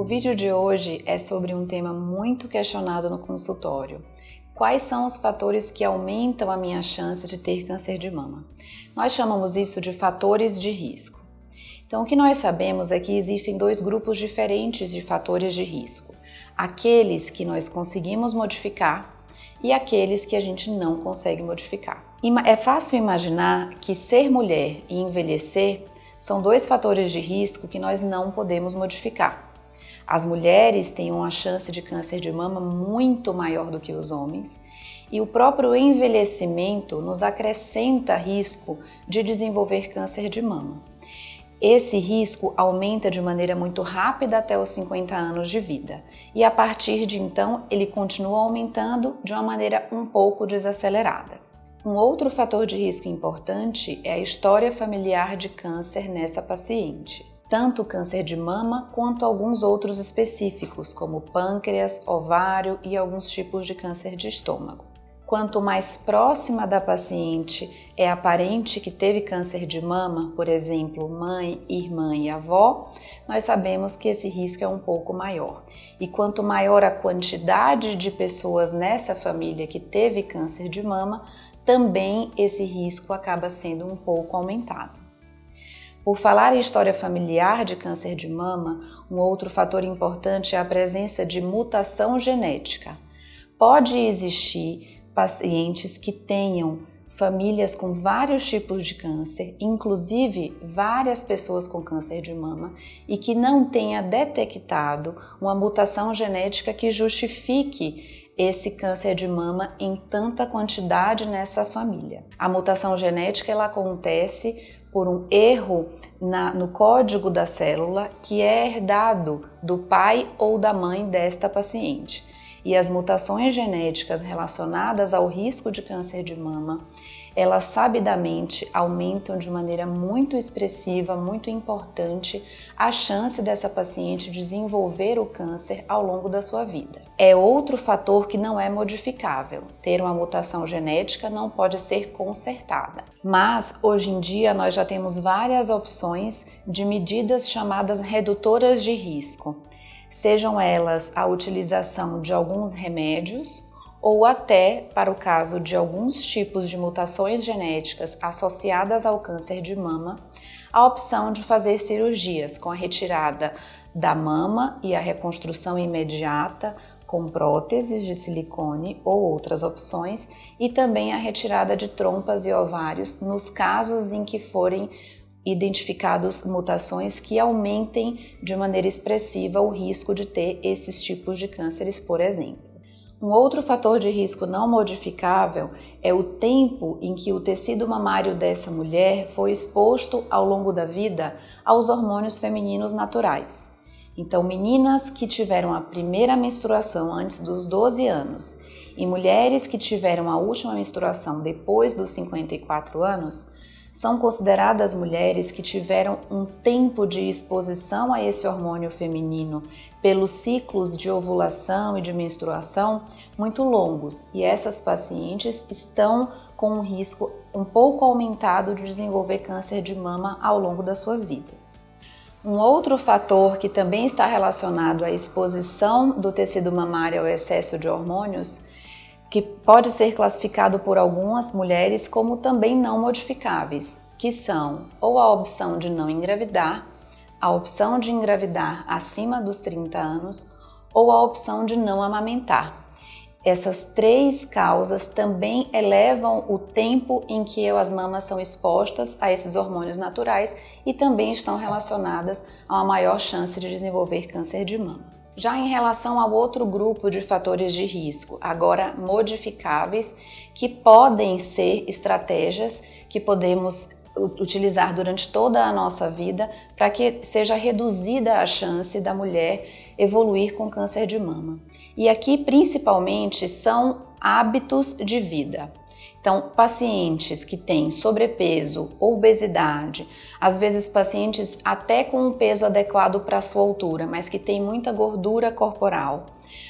vídeo de hoje é sobre um tema muito questionado no consultório. Quais são os fatores que aumentam a minha chance de ter câncer de mama? Nós chamamos isso de fatores de risco. Então, o que nós sabemos é que existem dois grupos diferentes de fatores de risco. Aqueles que nós conseguimos modificar e aqueles que a gente não consegue modificar. É fácil imaginar que ser mulher e envelhecer são dois fatores de risco que nós não podemos modificar. As mulheres têm uma chance de câncer de mama muito maior do que os homens e o próprio envelhecimento nos acrescenta risco de desenvolver câncer de mama. Esse risco aumenta de maneira muito rápida até os 50 anos de vida e a partir de então ele continua aumentando de uma maneira um pouco desacelerada. Um outro fator de risco importante é a história familiar de câncer nessa paciente. Tanto câncer de mama quanto alguns outros específicos, como pâncreas, ovário e alguns tipos de câncer de estômago. Quanto mais próxima da paciente é a parente que teve câncer de mama, por exemplo, mãe, irmã e avó, nós sabemos que esse risco é um pouco maior. E quanto maior a quantidade de pessoas nessa família que teve câncer de mama, também esse risco acaba sendo um pouco aumentado. Por falar em história familiar de câncer de mama, um outro fator importante é a presença de mutação genética. Pode existir pacientes que tenham famílias com vários tipos de câncer, inclusive várias pessoas com câncer de mama, e que não tenha detectado uma mutação genética que justifique esse câncer de mama em tanta quantidade nessa família. A mutação genética ela acontece por um erro no código da célula que é herdado do pai ou da mãe desta paciente. E as mutações genéticas relacionadas ao risco de câncer de mama, elas sabidamente aumentam de maneira muito expressiva, muito importante, a chance dessa paciente desenvolver o câncer ao longo da sua vida. É outro fator que não é modificável. Ter uma mutação genética não pode ser consertada. Mas, hoje em dia, nós já temos várias opções de medidas chamadas redutoras de risco. Sejam elas a utilização de alguns remédios ou até, para o caso de alguns tipos de mutações genéticas associadas ao câncer de mama, a opção de fazer cirurgias com a retirada da mama e a reconstrução imediata com próteses de silicone ou outras opções e também a retirada de trompas e ovários nos casos em que forem identificados mutações que aumentem de maneira expressiva o risco de ter esses tipos de cânceres, por exemplo. Um outro fator de risco não modificável é o tempo em que o tecido mamário dessa mulher foi exposto ao longo da vida aos hormônios femininos naturais. Então, meninas que tiveram a primeira menstruação antes dos 12 anos e mulheres que tiveram a última menstruação depois dos 54 anos são consideradas mulheres que tiveram um tempo de exposição a esse hormônio feminino pelos ciclos de ovulação e de menstruação muito longos e essas pacientes estão com um risco um pouco aumentado de desenvolver câncer de mama ao longo das suas vidas. Um outro fator que também está relacionado à exposição do tecido mamário ao excesso de hormônios que pode ser classificado por algumas mulheres como também não modificáveis, que são ou a opção de não engravidar, a opção de engravidar acima dos 30 anos ou a opção de não amamentar. Essas três causas também elevam o tempo em que as mamas são expostas a esses hormônios naturais e também estão relacionadas a uma maior chance de desenvolver câncer de mama. Já em relação ao outro grupo de fatores de risco, agora modificáveis, que podem ser estratégias que podemos utilizar durante toda a nossa vida para que seja reduzida a chance da mulher evoluir com câncer de mama. E aqui principalmente são hábitos de vida. Então, pacientes que têm sobrepeso, obesidade, às vezes pacientes até com um peso adequado para a sua altura, mas que têm muita gordura corporal,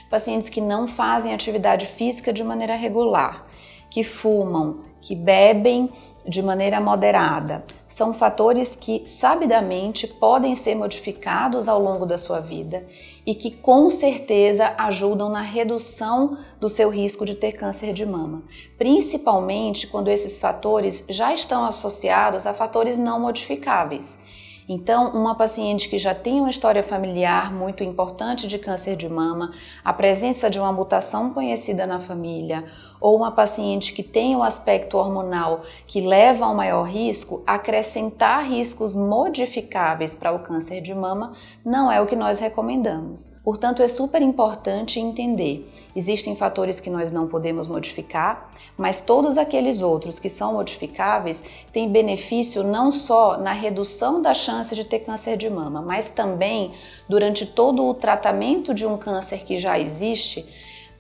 pacientes que não fazem atividade física de maneira regular, que fumam, que bebem de maneira moderada. São fatores que sabidamente podem ser modificados ao longo da sua vida e que com certeza ajudam na redução do seu risco de ter câncer de mama, principalmente quando esses fatores já estão associados a fatores não modificáveis. Então, uma paciente que já tem uma história familiar muito importante de câncer de mama, a presença de uma mutação conhecida na família, ou uma paciente que tem um aspecto hormonal que leva a um maior risco, acrescentar riscos modificáveis para o câncer de mama não é o que nós recomendamos. Portanto, é super importante entender. Existem fatores que nós não podemos modificar, mas todos aqueles outros que são modificáveis têm benefício não só na redução da chance de ter câncer de mama, mas também durante todo o tratamento de um câncer que já existe.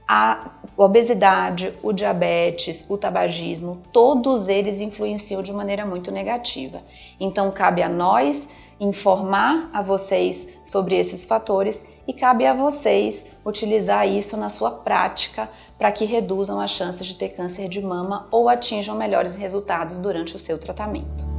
A obesidade, o diabetes, o tabagismo, todos eles influenciam de maneira muito negativa. Então cabe a nós informar a vocês sobre esses fatores e cabe a vocês utilizar isso na sua prática para que reduzam as chances de ter câncer de mama ou atinjam melhores resultados durante o seu tratamento.